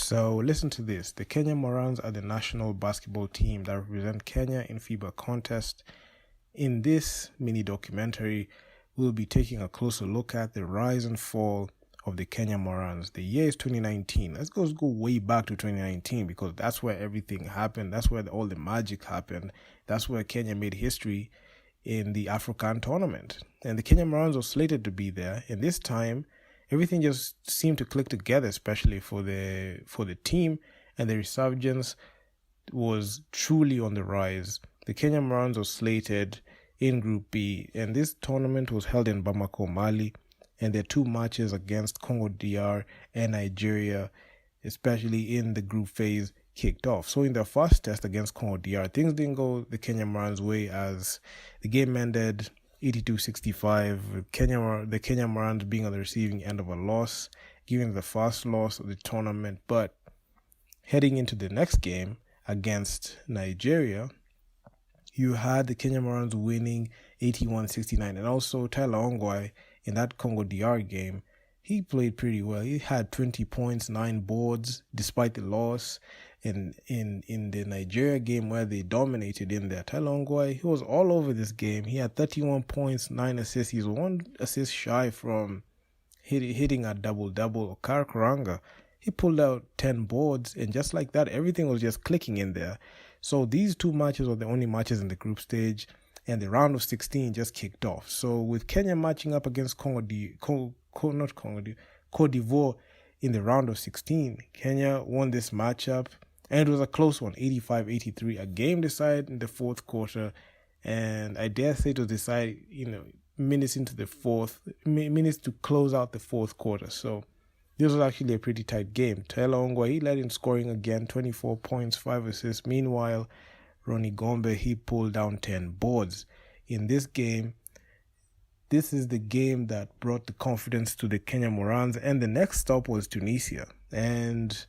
So listen to this. The Kenyan Morans are the national basketball team that represent Kenya in FIBA contest. In this mini documentary, we'll be taking a closer look at the rise and fall of the Kenyan Morans. The year is 2019. Let's go way back to 2019 because that's where everything happened. That's where all the magic happened. That's where Kenya made history in the African tournament. And the Kenyan Morans were slated to be there. And this time, everything just seemed to click together, especially for the team, and the resurgence was truly on the rise. The Kenyan Morans were slated in Group B, and this tournament was held in Bamako, Mali, and there are two matches against Congo DR and Nigeria, especially in the group phase, kicked off. So in their first test against Congo DR, things didn't go the Kenyan Morans' way as the game ended 82-65, the Kenyan Morans being on the receiving end of a loss, giving the first loss of the tournament. But heading into the next game against Nigeria, you had the Kenyan Morans winning 81-69. And also Tyler Ongwae in that Congo DR game, he played pretty well. He had 20 points, 9 boards, despite the loss. And in the Nigeria game where they dominated in there, Tyler Ongwae, he was all over this game. He had 31 points, 9 assists. He's 1 assist shy from hitting a double-double. Okar Karanga, he pulled out 10 boards, and just like that, everything was just clicking in there. So these two matches were the only matches in the group stage, and the round of 16 just kicked off. So with Kenya matching up against Cote d'Ivoire in the round of 16, Kenya won this matchup, and it was a close one, 85-83. A game decided in the fourth quarter, and I dare say it was decided, minutes to close out the fourth quarter. So this was actually a pretty tight game. Tyler Ongwae, he led in scoring again, 24 points, 5 assists. Meanwhile, Ronnie Gombe, he pulled down 10 boards. In this game, this is the game that brought the confidence to the Kenyan Morans, and the next stop was Tunisia. And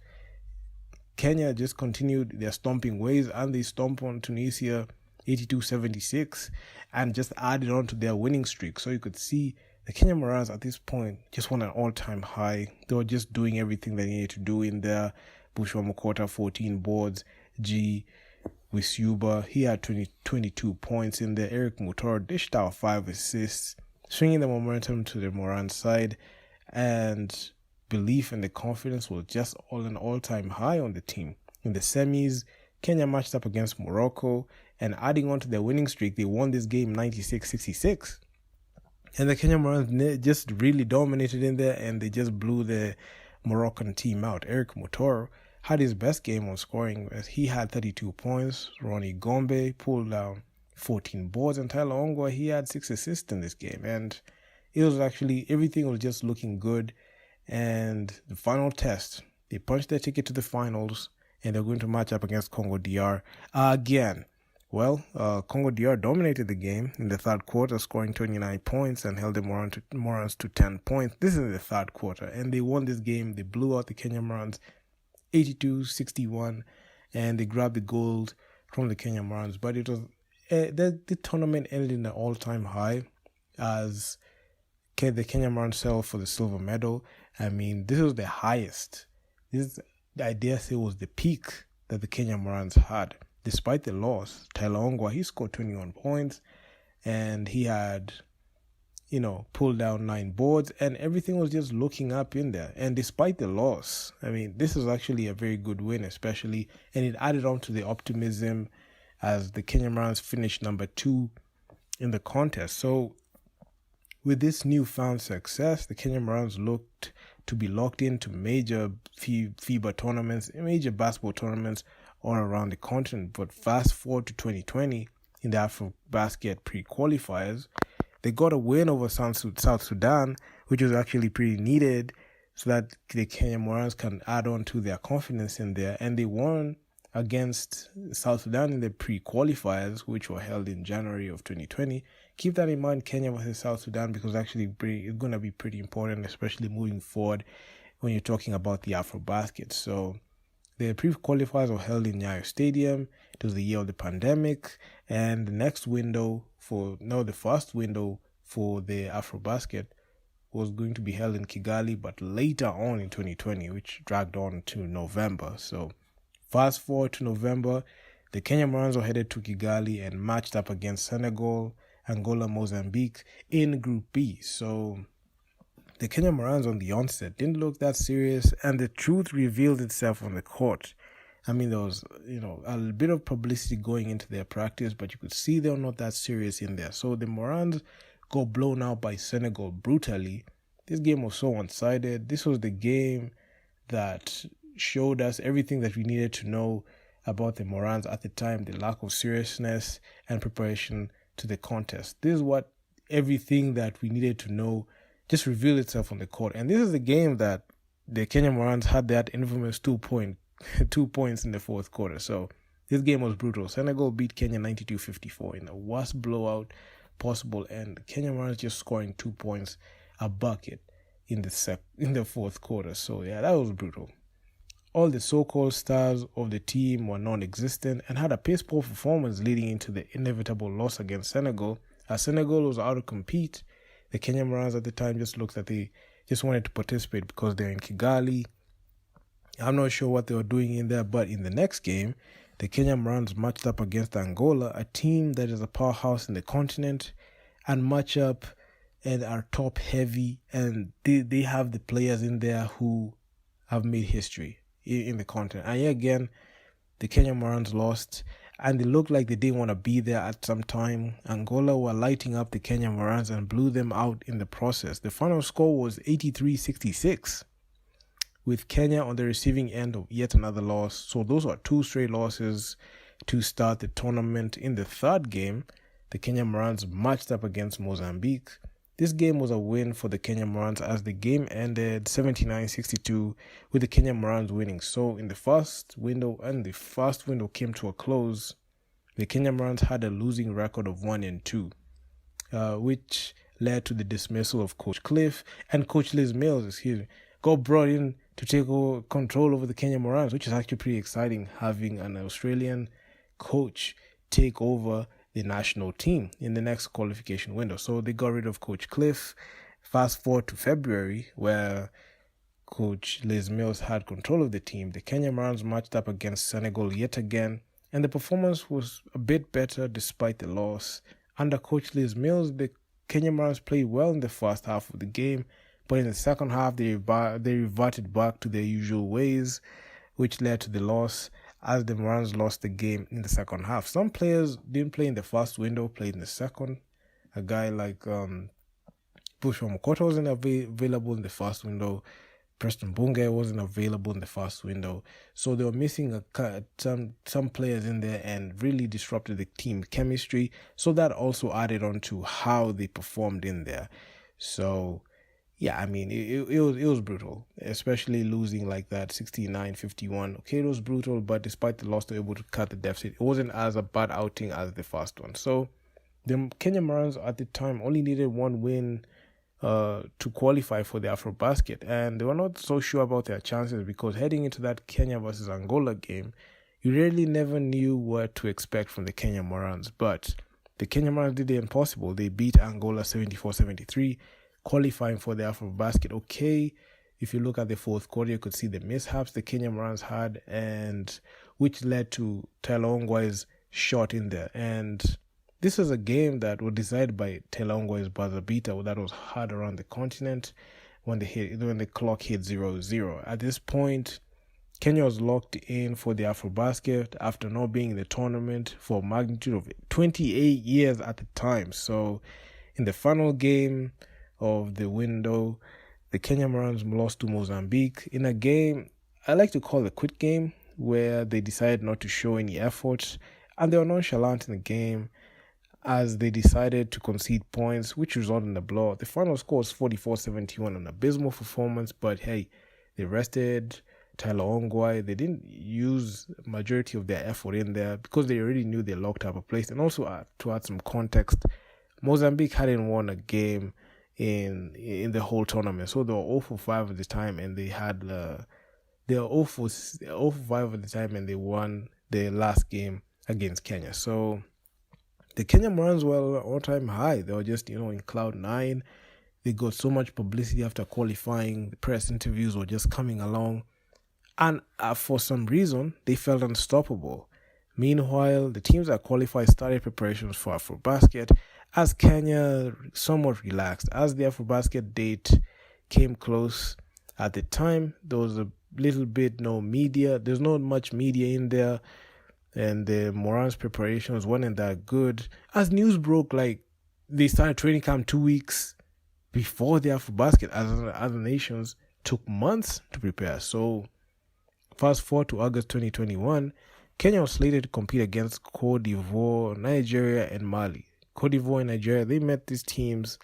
Kenya just continued their stomping ways, and they stomped on Tunisia 82-76 and just added on to their winning streak. So you could see the Kenyan Morans at this point just won an all-time high. They were just doing everything they needed to do in there. Bushra Mokota, 14 boards. G. Wisuba, he had 22 points in there. Eric Mutor dished out 5 assists, swinging the momentum to the Moran side, and belief and the confidence was just an all-time high on the team. In the semis, Kenya matched up against Morocco, and adding on to their winning streak, they won this game 96-66. And the Kenyan Morans just really dominated in there, and they just blew the Moroccan team out. Eric Mutor had his best game on scoring as he had 32 points. Ronnie Gombe pulled down 14 boards, and Tyler Ongwae, he had 6 assists in this game. And it was actually, everything was just looking good. And the final test, they punched their ticket to the finals, and they're going to match up against Congo DR again. Well, Congo DR dominated the game in the third quarter, scoring 29 points and held the Morans to 10 points. This is the third quarter, and they won this game. They blew out the Kenyan Morans 82-61, and they grabbed the gold from the Kenyan Morans. But it was the tournament ended in an all-time high as the Kenyan Morans settled for the silver medal. I mean, this was the highest. I dare say, was the peak that the Kenyan Morans had. Despite the loss, Tyler Ongwae, he scored 21 points, and he had, pulled down 9 boards, and everything was just looking up in there. And despite the loss, I mean, this is actually a very good win, especially, and it added on to the optimism as the Kenyan Morans finished number 2 in the contest. So with this newfound success, the Kenyan Morans looked to be locked into major FIBA tournaments, major basketball tournaments all around the continent. But fast forward to 2020, in the AfroBasket pre-qualifiers, they got a win over South Sudan, which was actually pretty needed so that the Kenyan Morans can add on to their confidence in there. And they won against South Sudan in the pre-qualifiers, which were held in January of 2020. Keep that in mind, Kenya versus South Sudan, because actually it's going to be pretty important, especially moving forward when you're talking about the AfroBasket. So the pre-qualifiers were held in Nyayo Stadium. It was the year of the pandemic, and the first window for the AfroBasket was going to be held in Kigali, but later on in 2020, which dragged on to November. So fast forward to November, the Kenyan Morans were headed to Kigali and matched up against Senegal, Angola, Mozambique in Group B. So the Kenyan Morans on the onset didn't look that serious, and the truth revealed itself on the court. I mean, there was, a bit of publicity going into their practice, but you could see they were not that serious in there. So the Morans got blown out by Senegal brutally. This game was so one-sided. This was the game that showed us everything that we needed to know about the Morans at the time, the lack of seriousness and preparation to the contest. This is what everything that we needed to know just revealed itself on the court. And this is the game that the Kenyan Morans had that infamous 2 points in the fourth quarter. So this game was brutal. Senegal beat Kenya 92-54 in the worst blowout possible, and Kenya Morans just scoring 2 points a bucket in the fourth quarter. So yeah, that was brutal. All the so-called stars of the team were non-existent and had a piss-poor performance leading into the inevitable loss against Senegal. As Senegal was out to compete, the Kenyan Morans at the time just looked like they just wanted to participate because they're in Kigali. I'm not sure what they were doing in there, but in the next game, the Kenyan Morans matched up against Angola, a team that is a powerhouse in the continent, and match up and are top heavy, and they have the players in there who have made history in the continent. And yet again, the Kenyan Morans lost, and they looked like they didn't want to be there at some time. Angola were lighting up the Kenyan Morans and blew them out in the process. The final score was 83-66. With Kenya on the receiving end of yet another loss. So those are 2 straight losses to start the tournament. In the third game, the Kenyan Morans matched up against Mozambique. This game was a win for the Kenyan Morans as the game ended 79-62 with the Kenyan Morans winning. So in the first window, came to a close, the Kenyan Morans had a losing record of 1-2, which led to the dismissal of Coach Cliff and Coach Liz Mills, got brought in to take control over the Kenyan Morans, which is actually pretty exciting, having an Australian coach take over the national team in the next qualification window. So they got rid of Coach Cliff. Fast forward to February, where Coach Liz Mills had control of the team. The Kenyan Morans matched up against Senegal yet again, and the performance was a bit better despite the loss. Under Coach Liz Mills, the Kenyan Morans played well in the first half of the game, but in the second half, they reverted back to their usual ways, which led to the loss as the Morans lost the game in the second half. Some players didn't play in the first window, played in the second. A guy like Bushra Mokota wasn't available in the first window. Preston Bunge wasn't available in the first window. So they were missing some players in there and really disrupted the team chemistry. So that also added on to how they performed in there. So yeah, I mean, it was brutal, especially losing like that 69-51. Okay, it was brutal, but despite the loss, they were able to cut the deficit. It wasn't as a bad outing as the first one. So the Kenyan Morans at the time only needed 1 win to qualify for the AfroBasket, and they were not so sure about their chances because heading into that Kenya versus Angola game, you really never knew what to expect from the Kenyan Morans. But the Kenyan Morans did the impossible. They beat Angola 74-73. Qualifying for the AfroBasket. Okay, if you look at the fourth quarter, you could see the mishaps the Kenyan Morans had, and which led to Tyler Ongwae's shot in there. And this was a game that was decided by Tyler Ongwae's buzzer beater that was heard around the continent when the clock hit 0-0. At this point, Kenya was locked in for the AfroBasket after not being in the tournament for a magnitude of 28 years at the time. So in the final game of the window, the Kenyan Morans lost to Mozambique in a game I like to call a quit game, where they decided not to show any effort and they were nonchalant in the game as they decided to concede points, which resulted in a blowout. The final score was 44-71, an abysmal performance, but hey, they rested Tyler Ongwae. They didn't use majority of their effort in there because they already knew they locked up a place. And also to add some context, Mozambique hadn't won a game in the whole tournament, so they were 0-5 at the time, and they had they were 0-5 at the time, and they won their last game against Kenya. So the Kenyan Morans were all-time high. They were just in cloud 9. They got so much publicity after qualifying. The press interviews were just coming along. And for some reason, they felt unstoppable. Meanwhile, the teams that qualified started preparations for AfroBasket as Kenya somewhat relaxed. As the AfroBasket date came close, at the time, there was a little bit no media. There's not much media in there, and the Morans preparations weren't that good. As news broke, like, they started training camp 2 weeks before the AfroBasket, as other nations took months to prepare. So, fast forward to August 2021, Kenya was slated to compete against Cote d'Ivoire, Nigeria, and Mali. Cote d'Ivoire and Nigeria, they met these teams.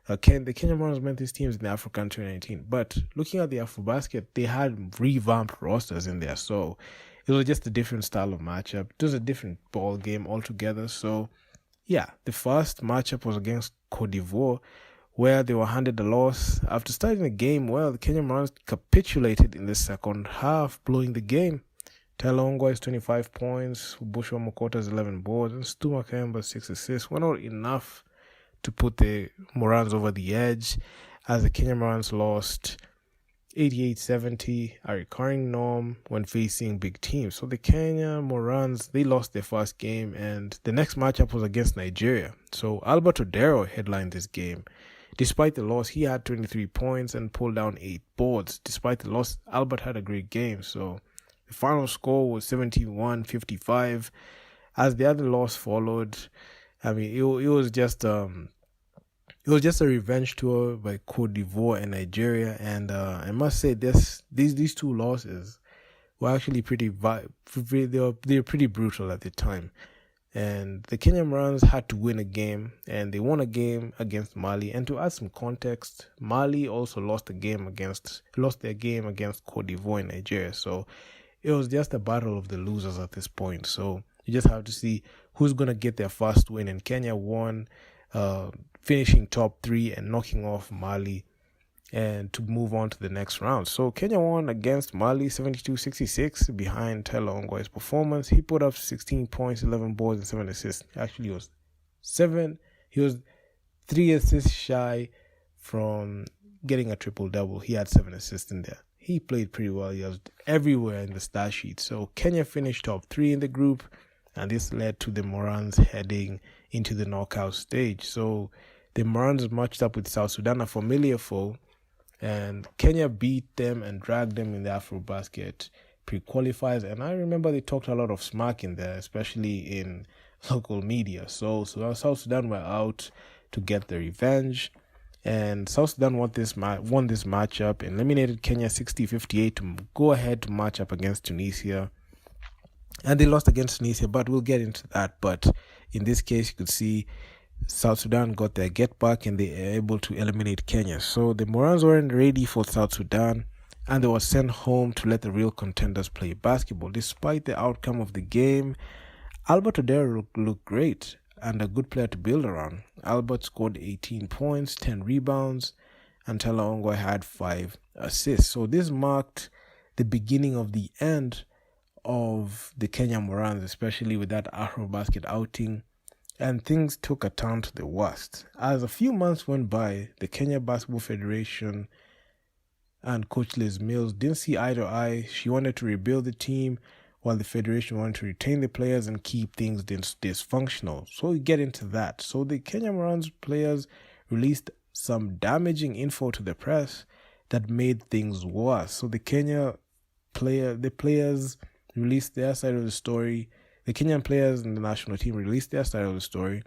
The Kenyan Morans met these teams in the AfroCan 2019. But looking at the AfroBasket, they had revamped rosters in there. So it was just a different style of matchup. It was a different ball game altogether. So, yeah, the first matchup was against Cote d'Ivoire, where they were handed a loss. After starting the game well, the Kenyan Morans capitulated in the second half, blowing the game. Talongwa's 25 points, Bushwa Mokota's 11 boards, and Stu Makemba's 6 assists were not enough to put the Morans over the edge, as the Kenyan Morans lost 88-70, a recurring norm when facing big teams. So the Kenya Morans, they lost their first game, and the next matchup was against Nigeria. So Albert Odero headlined this game. Despite the loss, he had 23 points and pulled down 8 boards. Despite the loss, Albert had a great game. So the final score was 71-55. As the other loss followed, I mean, it was just a revenge tour by Cote d'Ivoire and Nigeria, and I must say these two losses were actually pretty brutal at the time. And the Kenyan Morans had to win a game, and they won a game against Mali. And to add some context, Mali also lost their game against Cote d'Ivoire and Nigeria. So it was just a battle of the losers at this point. So you just have to see who's going to get their first win. And Kenya won, finishing top 3 and knocking off Mali and to move on to the next round. So Kenya won against Mali 72-66 behind Tyler Ongwa's performance. He put up 16 points, 11 boards, and 7 assists. Actually, he was 3 assists shy from getting a triple-double. He had 7 assists in there. He played pretty well. He was everywhere in the stat sheet. So Kenya finished top 3 in the group, and this led to the Morans heading into the knockout stage. So the Morans matched up with South Sudan, a familiar foe, and Kenya beat them and dragged them in the AfroBasket pre-qualifiers. And I remember they talked a lot of smack in there, especially in local media. So South Sudan were out to get their revenge, and South Sudan won this matchup and eliminated Kenya 60-58 to go ahead to match up against Tunisia. And they lost against Tunisia, but we'll get into that. But in this case, you could see South Sudan got their get back and they were able to eliminate Kenya. So the Morans weren't ready for South Sudan, and they were sent home to let the real contenders play basketball. Despite the outcome of the game, Albert Odero looked great and a good player to build around. Albert scored 18 points, 10 rebounds, and Tala Ongwa had 5 assists. So this marked the beginning of the end of the Kenya Morans, especially with that AfroBasket outing. And things took a turn to the worst. As a few months went by, the Kenya Basketball Federation and Coach Liz Mills didn't see eye to eye. She wanted to rebuild the team, while the Federation wanted to retain the players and keep things dysfunctional. So we get into that. So the Kenya Morans players released some damaging info to the press that made things worse. So the players released their side of the story. The Kenyan players and the national team released their side of the story.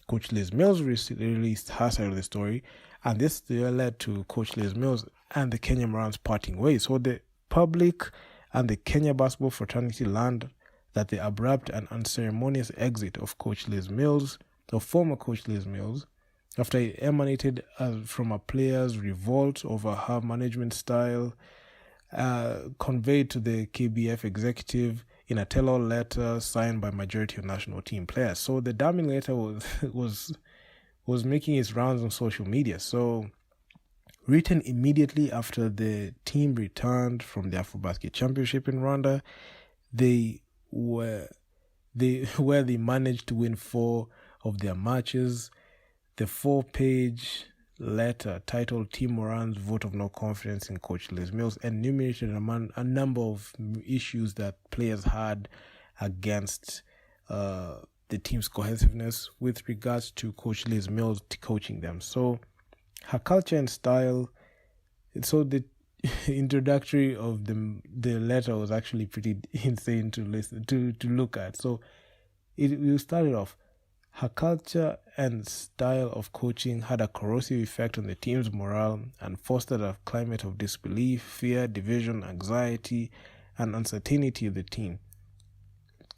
Coach Liz Mills released her side of the story. And this led to Coach Liz Mills and the Kenya Morans parting ways. So the public and the Kenya basketball fraternity learned that the abrupt and unceremonious exit of Coach Liz Mills, or former Coach Liz Mills, after it emanated from a player's revolt over her management style, conveyed to the KBF executive in a tell-all letter signed by majority of national team players. So the damning letter was making its rounds on social media. So written immediately after the team returned from the AfroBasket Championship in Rwanda, where they managed to win 4 of their matches. The 4-page letter titled Team Morans Vote of No Confidence in Coach Liz Mills enumerated a number of issues that players had against the team's cohesiveness with regards to Coach Liz Mills coaching them. So her culture and style. So the introductory of the letter was actually pretty insane to listen to look at. So we started off. Her culture and style of coaching had a corrosive effect on the team's morale and fostered a climate of disbelief, fear, division, anxiety, and uncertainty of the team.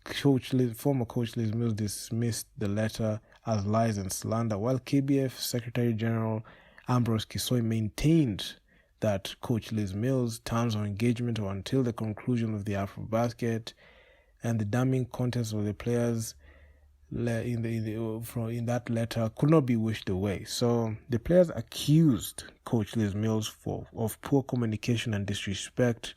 Former Coach Liz Mills dismissed the letter as lies and slander, while KBF Secretary General Ambrose Kisoy maintained that Coach Liz Mills' terms of engagement were until the conclusion of the AfroBasket, and the damning contents of the players in that letter could not be wished away. So the players accused Coach Liz Mills of poor communication and disrespect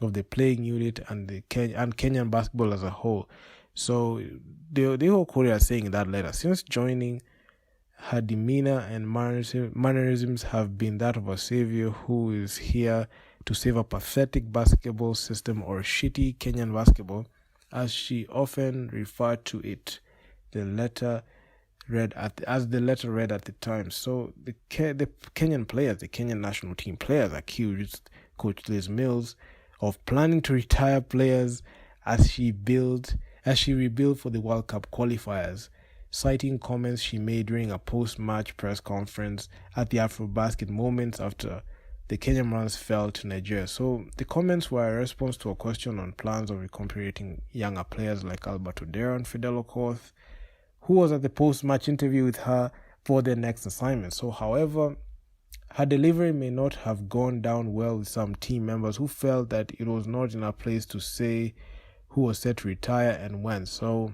of the playing unit and Kenyan basketball as a whole. So the whole Korea are saying in that letter, since joining, her demeanor and mannerisms have been that of a savior who is here to save a pathetic basketball system or shitty Kenyan basketball, as she often referred to it. The letter read at the time. So the Kenyan players, the Kenyan national team players, accused Coach Liz Mills of planning to retire players as she rebuilt for the World Cup qualifiers, citing comments she made during a post-match press conference at the AfroBasket moments after the Kenyan Morans fell to Nigeria. So the comments were a response to a question on plans of recuperating younger players like Alberto Dero and Fidel Okoth, who was at the post-match interview with her for their next assignment. So, however, her delivery may not have gone down well with some team members who felt that it was not in her place to say who was set to retire and when. So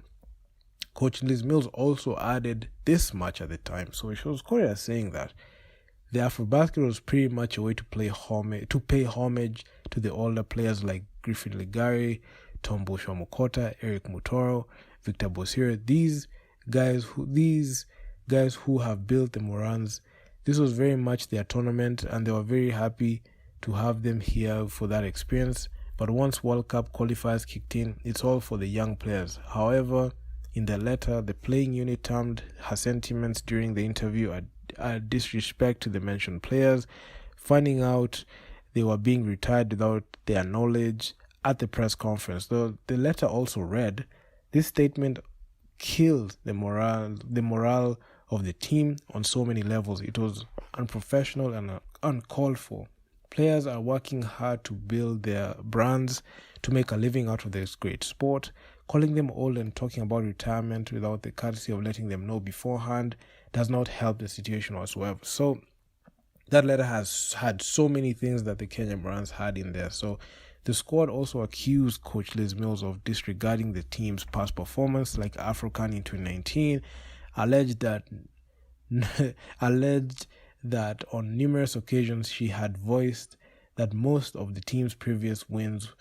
Coach Liz Mills also added this much at the time. So it was Korea saying that the AfroBasket was pretty much a way to pay homage to the older players like Griffin Ligari, Tom Mukota, Eric Mutoro, Victor Bosire. These guys who have built the Morans. This was very much their tournament, and they were very happy to have them here for that experience. But once World Cup qualifiers kicked in, it's all for the young players. However, in the letter, the playing unit termed her sentiments during the interview a disrespect to the mentioned players, finding out they were being retired without their knowledge at the press conference. Though the letter also read, this statement killed the morale of the team on so many levels. It was unprofessional and uncalled for. Players are working hard to build their brands, to make a living out of this great sport. Calling them old and talking about retirement without the courtesy of letting them know beforehand does not help the situation whatsoever. So that letter has had so many things that the Kenyan Morans had in there. So the squad also accused Coach Liz Mills of disregarding the team's past performance, like AfroCan in 2019, alleged that on numerous occasions she had voiced that most of the team's previous wins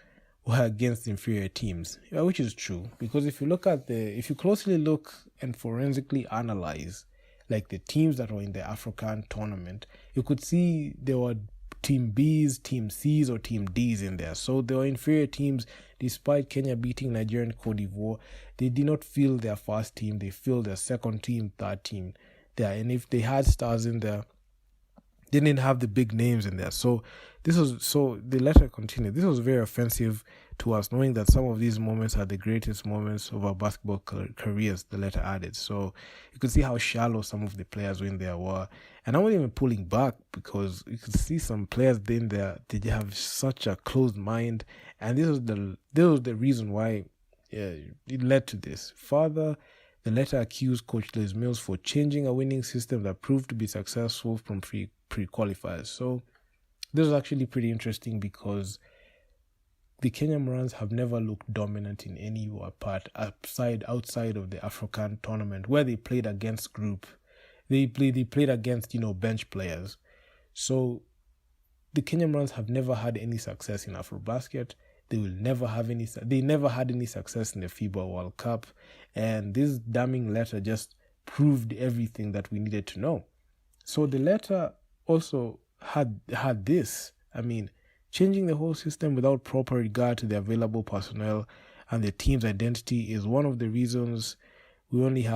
were against inferior teams, which is true, because if you closely look and forensically analyze like the teams that were in the AfroCan tournament, you could see there were Team B's, Team C's, or Team D's in there. So they were inferior teams. Despite Kenya beating Nigeria and Cote d'Ivoire, they did not feel their first team. They feel their second team, third team there. And if they had stars in there, they didn't have the big names in there. So the letter continued. This was very offensive to us, knowing that some of these moments are the greatest moments of our basketball careers, the letter added. So you could see how shallow some of the players in there were. And I'm not even pulling back, because you could see some players in there, they have such a closed mind. And this was the reason why it led to this. Further, the letter accused Coach Liz Mills for changing a winning system that proved to be successful from pre-qualifiers. So this was actually pretty interesting, because the Kenyan Morans have never looked dominant in any part outside of the AfroCan tournament, where they played against group. They played against bench players. So the Kenyan Morans have never had any success in AfroBasket. They will never have any. They never had any success in the FIBA World Cup, and this damning letter just proved everything that we needed to know. So the letter also had this. I mean, changing the whole system without proper regard to the available personnel and the team's identity is one of the reasons we only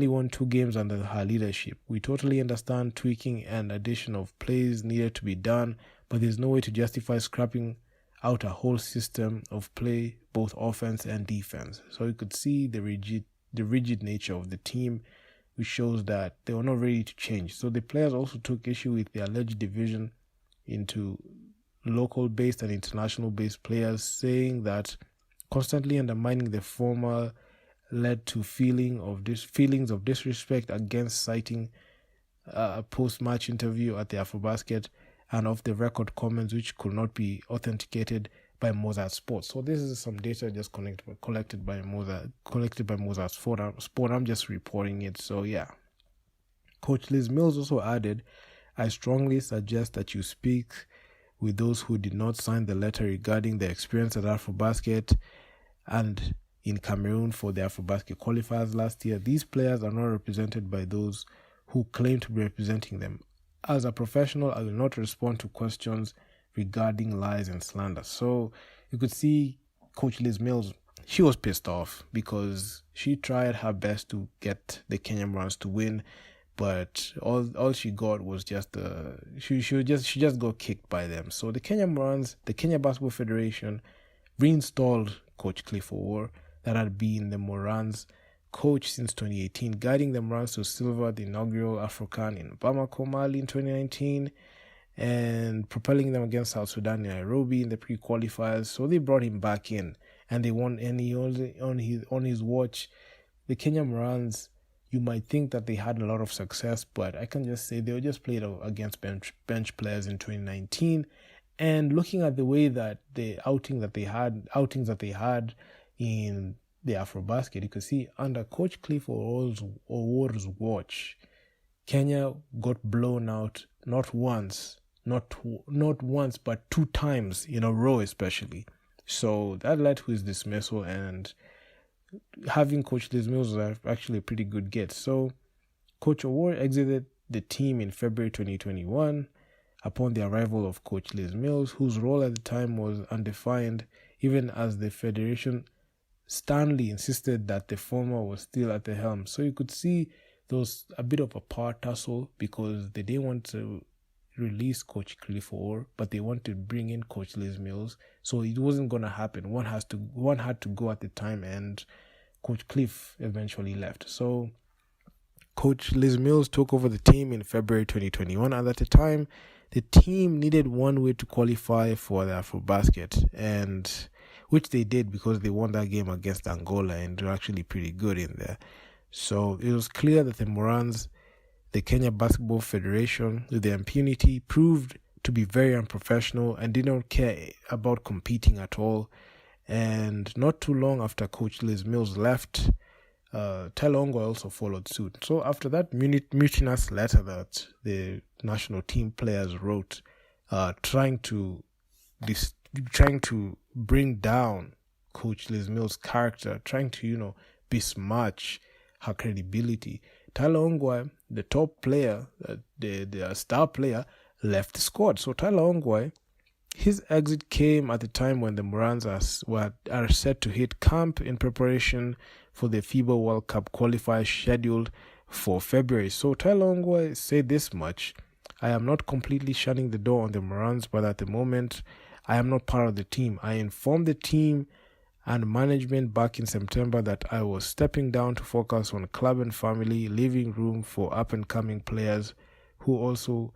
won 2 games under her leadership. We totally understand tweaking and addition of plays needed to be done, but there's no way to justify scrapping out a whole system of play, both offense and defense. So you could see the rigid nature of the team, which shows that they were not ready to change. So the players also took issue with the alleged division into local-based and international-based players, saying that constantly undermining the former led to feelings of disrespect against, citing a post-match interview at the Afrobasket and off-the-record comments which could not be authenticated by Mozart Sports. So this is some data just collected by Mozart Sport. I'm just reporting it. So yeah. Coach Liz Mills also added, I strongly suggest that you speak with those who did not sign the letter regarding their experience at Afrobasket and in Cameroon for the Afrobasket qualifiers last year. These players are not represented by those who claim to be representing them. As a professional, I will not respond to questions regarding lies and slander. So you could see Coach Liz Mills, she was pissed off because she tried her best to get the Kenyan Morans to win, but all she got was just she just got kicked by them. So the Kenyan Morans, the Kenya Basketball Federation, reinstalled Coach Cliff Orr, that had been the Morans coach since 2018, guiding the Morans to silver at the inaugural AfroCan in Bamako, Mali in 2019, and propelling them against South Sudan in Nairobi in the pre-qualifiers. So they brought him back in, and they won. And he on his watch, the Kenya Morans, you might think that they had a lot of success, but I can just say they were just played against bench players in 2019. And looking at the way that the outings that they had in the Afrobasket, you could see under Coach Cliff Orr's watch, Kenya got blown out not once, but 2 times in a row, especially. So that led to his dismissal, and having Coach Liz Mills was actually a pretty good get. So Coach Orr exited the team in February 2021 upon the arrival of Coach Liz Mills, whose role at the time was undefined, even as the federation sternly insisted that the former was still at the helm. So you could see there was a bit of a power tussle because they didn't want to release Coach Cliff Orr, but they wanted to bring in Coach Liz Mills. So it wasn't going to happen. One had to go at the time, and Coach Cliff eventually left. So Coach Liz Mills took over the team in February 2021, and at the time, the team needed one way to qualify for the Afrobasket, and which they did because they won that game against Angola, and they're actually pretty good in there. So it was clear that the Morans, the Kenya Basketball Federation, with their impunity, proved to be very unprofessional and did not care about competing at all. And not too long after Coach Liz Mills left, Telongwa also followed suit. So after that mutinous letter that the national team players wrote, trying to bring down Coach Liz Mills' character, trying to, besmirch her credibility, Tyler Ongwae, the top player, the star player, left the squad. So Tyler Ongwae, his exit came at the time when the Morans are set to hit camp in preparation for the FIBA World Cup qualifiers scheduled for February. So Tyler Ongwae said this much: I am not completely shutting the door on the Morans, but at the moment, I am not part of the team. I informed the team and management back in September that I was stepping down to focus on club and family, leaving room for up-and-coming players who also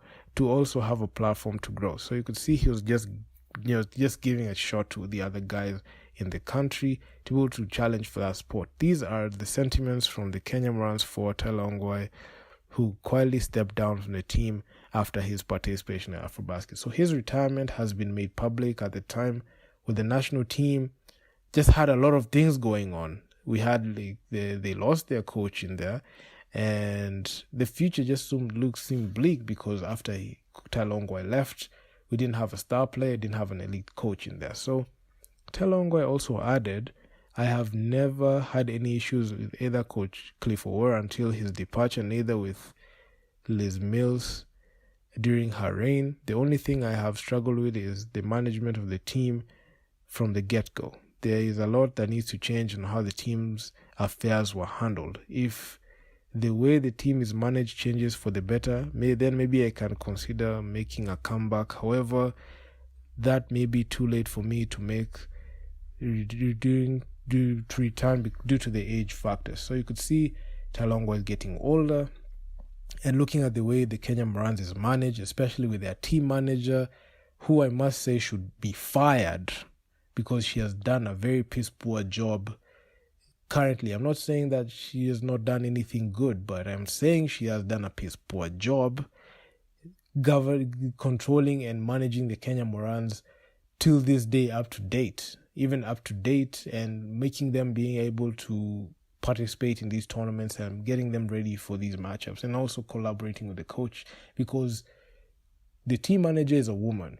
have a platform to grow. So you could see he was just giving a shot to the other guys in the country to be able to challenge for that spot. These are the sentiments from the Kenya Morans for Tyler Ongwae, who quietly stepped down from the team after his participation in Afrobasket. So his retirement has been made public at the time, with the national team just had a lot of things going on. We had they lost their coach in there, and the future just seemed bleak because after Tyler Ongwae left, we didn't have a star player, didn't have an elite coach in there. So Tyler Ongwae also added, I have never had any issues with either Coach Cliff Orr until his departure, neither with Liz Mills during her reign. The only thing I have struggled with is the management of the team from the get-go. There is a lot that needs to change on how the team's affairs were handled. If the way the team is managed changes for the better, then maybe I can consider making a comeback. However, that may be too late for me to make to return due to the age factor. So you could see Talongwa is getting older, and looking at the way the Kenyan Morans is managed, especially with their team manager, who I must say should be fired because she has done a very piss poor job currently. I'm not saying that she has not done anything good, but I'm saying she has done a piss poor job controlling and managing the Kenyan Morans till this day up to date, and making them being able to participate in these tournaments and getting them ready for these matchups, and also collaborating with the coach, because the team manager is a woman,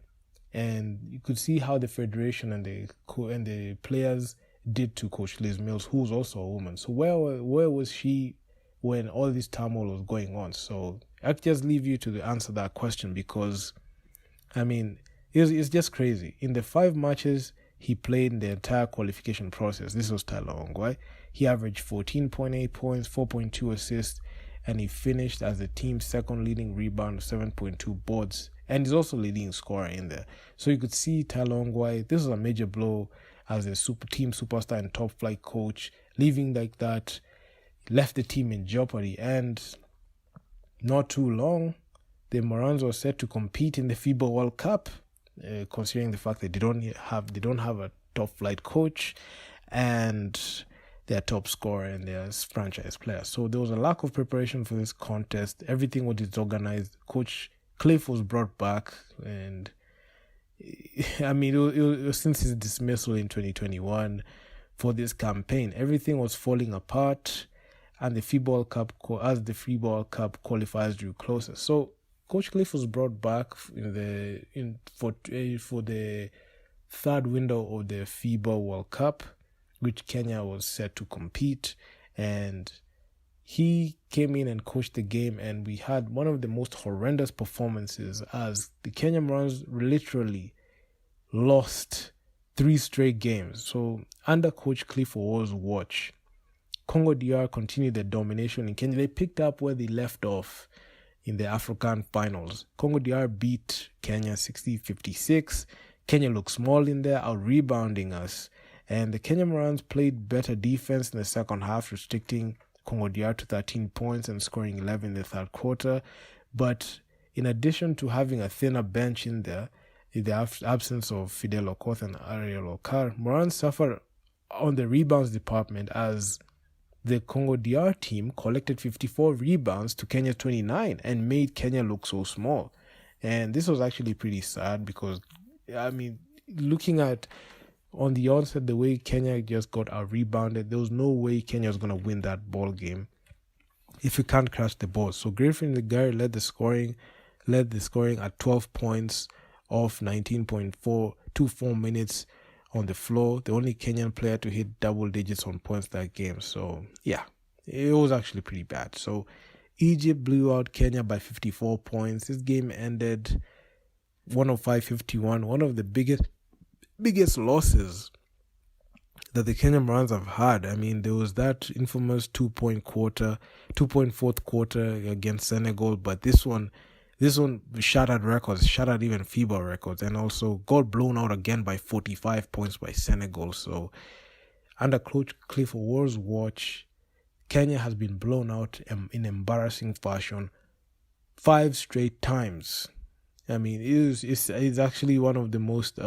and you could see how the federation and the players did to Coach Liz Mills, who's also a woman. So where was she when all this turmoil was going on? So I just leave you to answer that question, because I mean it's just crazy. In the 5 matches he played in the entire qualification process, this was Tyler Ongwae, he averaged 14.8 points, 4.2 assists, and he finished as the team's second leading rebounder, 7.2 boards, and he's also leading scorer in there. So you could see Tyler Ongwae, this was a major blow as a team superstar and top flight coach. Leaving like that left the team in jeopardy, and not too long, the Morans were set to compete in the FIBA World Cup, considering the fact that they don't have a top flight coach and their top scorer and their franchise player. So there was a lack of preparation for this contest. Everything was disorganized. Coach Cliff was brought back, and I mean, it was since his dismissal in 2021 for this campaign, everything was falling apart, and the FIBA World Cup, as the FIBA World Cup qualifiers drew closer. So Coach Cliff was brought back for the third window of the FIBA World Cup, which Kenya was set to compete, and he came in and coached the game, and we had one of the most horrendous performances as the Kenyan Morans literally lost 3 straight games. So under Coach Cliff Orr's watch, Congo DR continued their domination in Kenya. They picked up where they left off in the African finals. Congo DR beat Kenya 60-56. Kenya looked small in there, out-rebounding us. And the Kenyan Morans played better defense in the second half, restricting Congo DR to 13 points and scoring 11 in the third quarter. But in addition to having a thinner bench in there, in the absence of Fidel Okoth and Ariel Okar, Morans suffered on the rebounds department as the Congo DR team collected 54 rebounds to Kenya's 29 and made Kenya look so small. And this was actually pretty sad because, I mean, looking at on the onset, the way Kenya just got out-rebounded, there was no way Kenya was going to win that ball game if you can't crash the ball. So Griffin Ligari led the scoring at 12 points off 19.24 minutes on the floor. The only Kenyan player to hit double digits on points that game. So yeah, it was actually pretty bad. So Egypt blew out Kenya by 54 points. This game ended 105-51. One of the biggest losses that the Kenyan Morans have had. I mean, there was that infamous 2-point fourth quarter against Senegal, but this one shattered records, shattered even FIBA records, and also got blown out again by 45 points by Senegal. So under Coach Cliff Orr's watch, Kenya has been blown out in embarrassing fashion 5 straight times. I mean, it's actually one of the most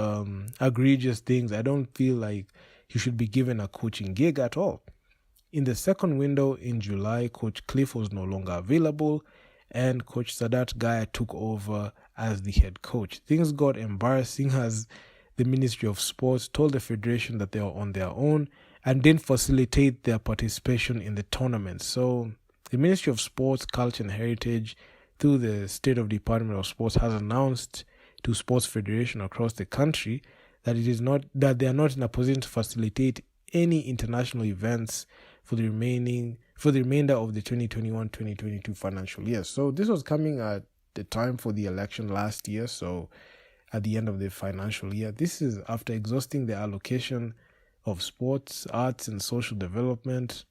egregious things. I don't feel like he should be given a coaching gig at all. In the second window in July, Coach Cliff was no longer available, and Coach Sadat Gaya took over as the head coach. Things got embarrassing as the Ministry of Sports told the federation that they were on their own and didn't facilitate their participation in the tournament. So the Ministry of Sports, Culture and Heritage, through the State of Department of Sports, has announced to sports federation across the country that they are not in a position to facilitate any international events for for the remainder of the 2021-2022 financial year. So this was coming at the time for the election last year, so at the end of the financial year. This is after exhausting the allocation of sports, arts, and social development,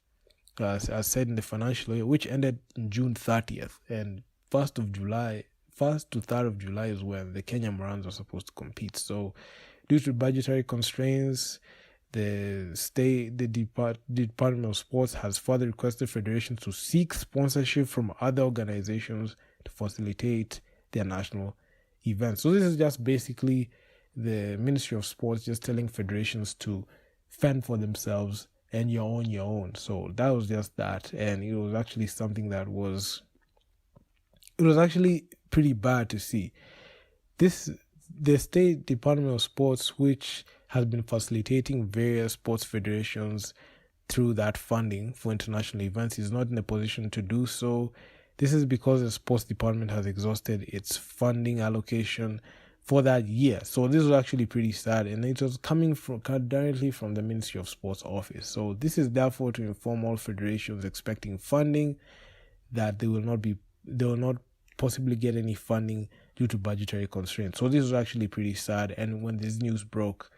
as said in the financial year, which ended in June 30th. And 1st to 3rd of July is when the Kenya Morans are supposed to compete. So due to budgetary constraints, the Department of Sports has further requested federations to seek sponsorship from other organizations to facilitate their national events. So this is just basically the Ministry of Sports just telling federations to fend for themselves and you're on your own. So that was just that, and it was actually something that was actually pretty bad to see. The State Department of Sports, which has been facilitating various sports federations through that funding for international events, is not in a position to do so. This is because the sports department has exhausted its funding allocation for that year. So this was actually pretty sad, and it was coming directly from the Ministry of Sports office. So this is therefore to inform all federations expecting funding that they will not possibly get any funding due to budgetary constraints. So this was actually pretty sad, and when this news broke,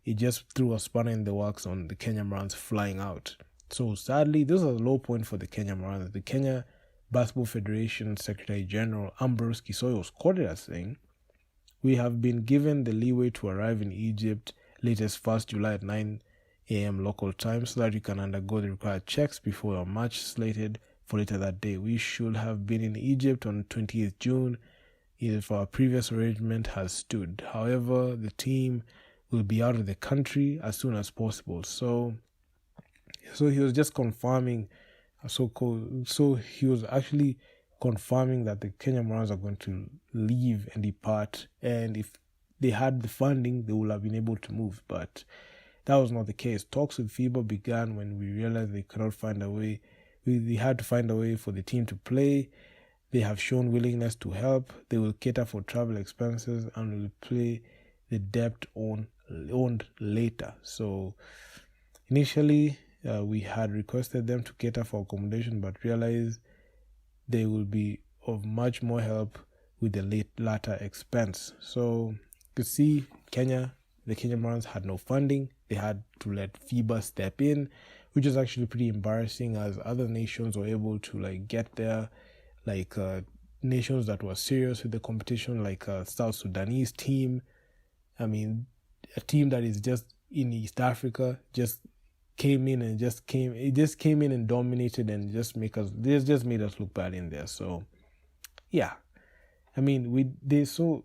it just threw a spanner in the works on the Kenya Morans flying out. So sadly, this was a low point for the Kenya Morans. The Kenya Basketball Federation Secretary General Ambrose Kisoyo was quoted as saying, "We have been given the leeway to arrive in Egypt latest 1st July at 9 a.m. local time so that we can undergo the required checks before a match slated for later that day. We should have been in Egypt on 20th June if our previous arrangement has stood. However, the team will be out of the country as soon as possible." So he was just confirming. So he was actually confirming that the Kenya Morans are going to leave and depart, and if they had the funding, they would have been able to move. But that was not the case. Talks with FIBA began when we realized they could not find a way. They had to find a way for the team to play. They have shown willingness to help. They will cater for travel expenses and will pay the debt owned later. So initially, we had requested them to cater for accommodation, but realized they will be of much more help with the latter expense. So you could see the Kenya Morans had no funding. They had to let FIBA step in, which is actually pretty embarrassing, as other nations were able to get there, nations that were serious with the competition, like South Sudanese team. I mean, a team that is just in East Africa just came in and dominated and just made us look bad in there. So yeah, I mean,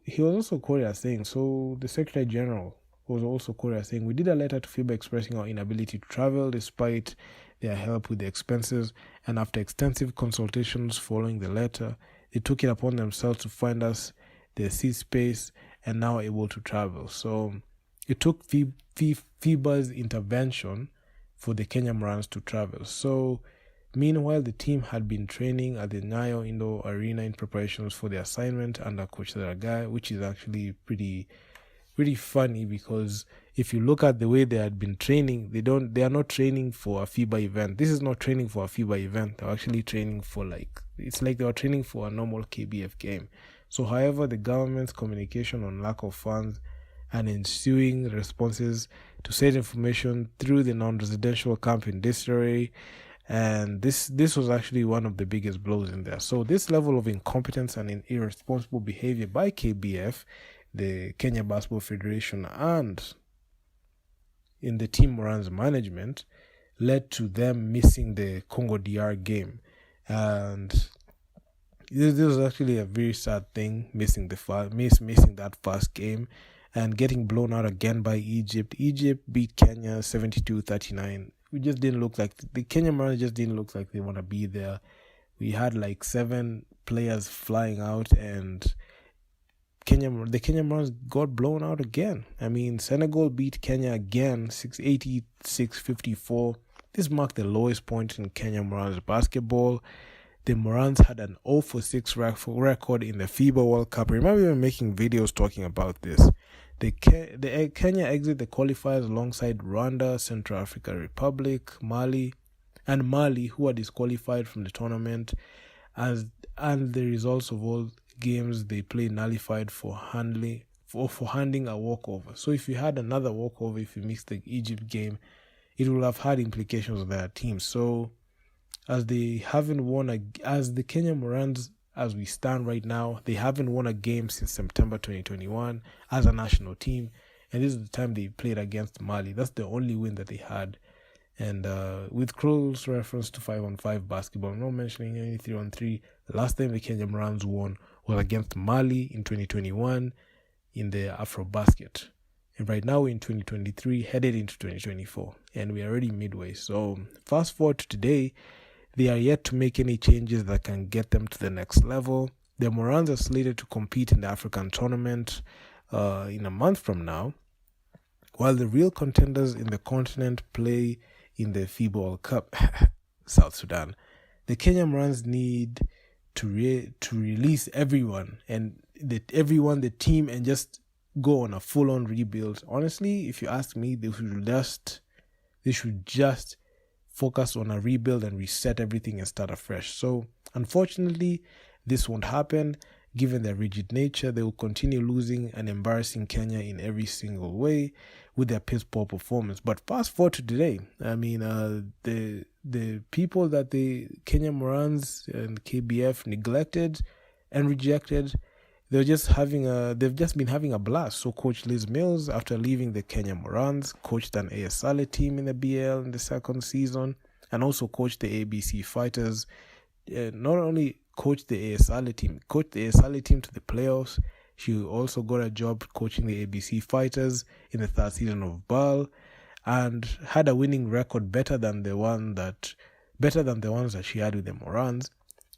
he was also quoted as saying, so the Secretary General was also quoted as saying, "We did a letter to FIBA expressing our inability to travel despite their help with the expenses, and after extensive consultations following the letter, they took it upon themselves to find us the seat space and now able to travel." So it took FIBA's intervention for the Kenya Morans to travel. So meanwhile, the team had been training at the Nyayo Indoor Arena in preparations for the assignment under Coach Zaragai, which is actually pretty funny, because if you look at the way they had been training, they are not training for a FIBA event. This is not training for a FIBA event. They're actually training for it's like they were training for a normal KBF game. So however, the government's communication on lack of funds and ensuing responses to said information through the non-residential camp in disarray, and this was actually one of the biggest blows in there. So this level of incompetence and irresponsible behavior by KBF, the Kenya Basketball Federation, and in the Team Morans management, led to them missing the Congo DR game. And this was actually a very sad thing, missing that first game and getting blown out again by Egypt. Egypt beat Kenya 72-39. We just didn't look like the Kenya Morans just didn't look like they want to be there. We had 7 players flying out, and the Kenya Morans got blown out again. I mean, Senegal beat Kenya again 86-54. This marked the lowest point in Kenya Morans basketball. The Morans had an 0-6 record in the FIBA World Cup. Remember, we were making videos talking about this. Kenya exit the qualifiers alongside Rwanda, Central African Republic, Mali, and Mali, who are disqualified from the tournament, and the results of all games they play nullified for handing a walkover. So if you had another walkover, if you missed the Egypt game, it will have had implications on their team. So as they haven't won as the Kenyan Morans, as we stand right now, they haven't won a game since September 2021 as a national team, and this is the time they played against Mali. That's the only win that they had. And with close reference to 5-on-5 basketball, I'm not mentioning any 3-on-3. The last time the Kenyan Morans won was against Mali in 2021 in the AfroBasket. And right now in 2023, headed into 2024, and we're already midway. So fast forward to today, they are yet to make any changes that can get them to the next level. The Morans are slated to compete in the African tournament in a month from now, while the real contenders in the continent play in the FIBA World Cup, South Sudan. The Kenyan Morans need to release everyone the team, and just go on a full-on rebuild. Honestly, if you ask me, they should just focus on a rebuild and reset everything and start afresh. So unfortunately, this won't happen. Given their rigid nature, they will continue losing and embarrassing Kenya in every single way with their piss poor performance. But fast forward to today, I mean, the people that the Kenyan Morans and KBF neglected and rejected, they've just been having a blast. So Coach Liz Mills, after leaving the Kenyan Morans, coached an ASL team in the BL in the second season, and also coached the ABC Fighters. Not only coached the ASL team, coached the ASL team to the playoffs. She also got a job coaching the ABC Fighters in the third season of BAL, and had a winning record better than the ones that she had with the Morans.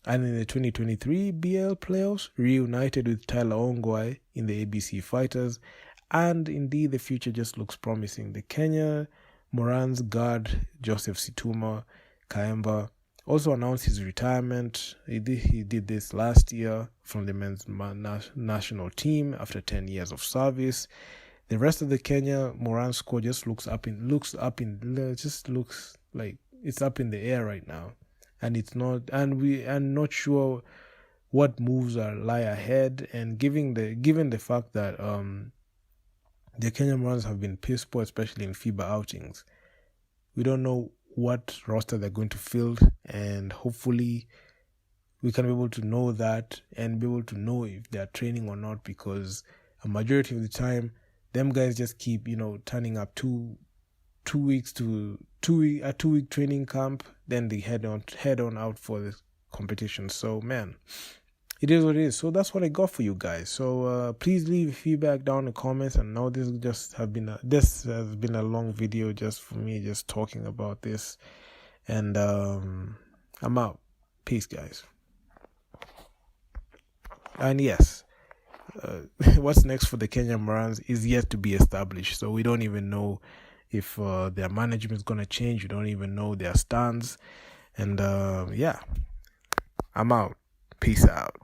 And in the 2023 BL playoffs, reunited with Tyler Ongwae in the ABC Fighters, and indeed the future just looks promising. The Kenya Morans guard Joseph Situma Kaemba also announced his retirement. He did this last year from the men's national team after 10 years of service. The rest of the Kenya Morans squad just looks like it's up in the air right now. And it's not, and we are not sure what moves lie ahead. And given the fact that the Kenyan Morans have been piss poor, especially in FIBA outings, we don't know what roster they're going to field, and hopefully we can be able to know that and be able to know if they're training or not, because a majority of the time them guys just keep turning up a 2-week training camp, then they head on out for the competition. So man, it is what it is. So that's what I got for you guys. So please leave feedback down in the comments. And now this has been a long video just for me just talking about this. And I'm out. Peace, guys. And yes, what's next for the Kenyan Morans is yet to be established. So we don't even know if their management is going to change. We don't even know their stance. And yeah, I'm out. Peace out.